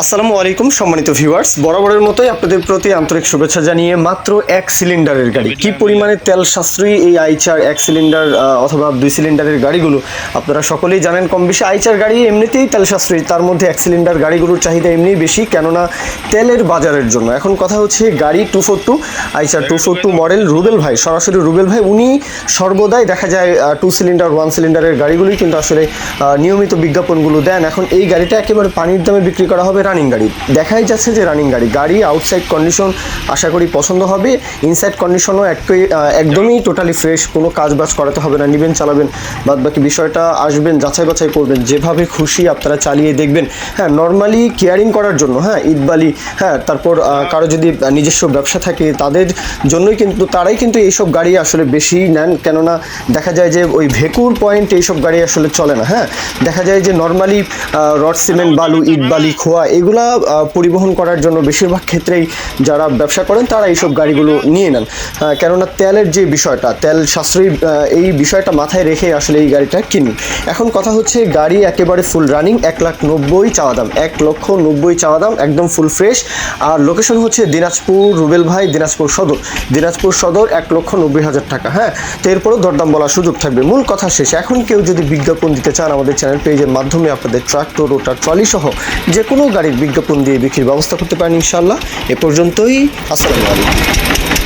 আসসালামু আলাইকুম সম্মানিত ভিউয়ার্স, বরাবরের মতোই আপনাদের প্রতি আন্তরিক শুভেচ্ছা জানিয়ে মাত্র এক সিলিন্ডারের গাড়ি কি পরিমাণে তেল সাশ্রয়ী এই আইচার এক সিলিন্ডার অথবা 2 সিলিন্ডারের গাড়িগুলো আপনারা সকলেই জানেন। কম বেশি আইচার গাড়ি এমনিতেই তেল সাশ্রয়ী, তার মধ্যে এক সিলিন্ডার গাড়িগুলোর চাহিদা এমনিই বেশি, কেননা তেলের বাজারের জন্য। এখন কথা হচ্ছে গাড়ি 242 আইচার 242 মডেল রুবেল ভাই, সরাসরি রুবেল ভাই উনি সর্বদাই দেখা যায় 2 সিলিন্ডার 1 সিলিন্ডারের গাড়িগুলোই কিন্তু আসলে নিয়মিত বিজ্ঞাপনগুলো দেন। এখন এই গাড়িটা একেবারে পানির দামে বিক্রি করা হবে, রানিং গাড়ি দেখাই যাচ্ছে যে রানিং গাড়ি আউটসাইড কন্ডিশন আশা করি পছন্দ হবে, ইনসাইড কন্ডিশনও একদমই টোটালি ফ্রেশ, কোনো কাজ বাজ করাতে হবে না, নেবেন চালাবেন, বাদ বাকি বিষয়টা আসবেন যাচাই বাছাই করবেন, যেভাবে খুশি আপনারা চালিয়ে দেখবেন। হ্যাঁ, নর্মালি কেয়ারিং করার জন্য, হ্যাঁ ইটবালি, হ্যাঁ তারপর কারো যদি নিজস্ব ব্যবসা থাকে তাদের জন্যই কিন্তু তারাই কিন্তু এইসব গাড়ি আসলে বেশি নেন, কেননা দেখা যায় যে ওই ভেকুর পয়েন্ট এইসব গাড়ি আসলে চলে না। হ্যাঁ, দেখা যায় যে নর্মালি রড সিমেন্ট বালু ইট বালি খোয়া এগুলা পরিবহন করার জন্য বেশিরভাগ ক্ষেত্রেই যারা ব্যবসা করেন তারা এইসব গাড়িগুলো নিয়ে নেন, কেননা তেলের যে বিষয়টা, তেল সাশ্রয়ী এই বিষয়টা মাথায় রেখে আসলে এই গাড়িটা কিনুন। এখন কথা হচ্ছে গাড়ি একেবারে ফুল রানিং, 1,90,000 চাওয়া দাম, 1,90,000 চাওয়া দাম, একদম ফুল ফ্রেশ। আর লোকেশন হচ্ছে দিনাজপুর, রুবেল ভাই দিনাজপুর সদর 1,90,000 টাকা। হ্যাঁ, তো এরপরও দরদাম বলার সুযোগ থাকবে। মূল কথা শেষ। এখন কেউ যদি বিজ্ঞাপন দিতে চান আমাদের চ্যানেল পেজের মাধ্যমে আপনাদের ট্রাক্টর রোটার ট্রলি সহ যে কোনো গাড়ির বিজ্ঞাপন দিয়ে বিক্রির ব্যবস্থা করতে পারেন ইনশাআল্লাহ। এ পর্যন্তই, আসসালামু আলাইকুম।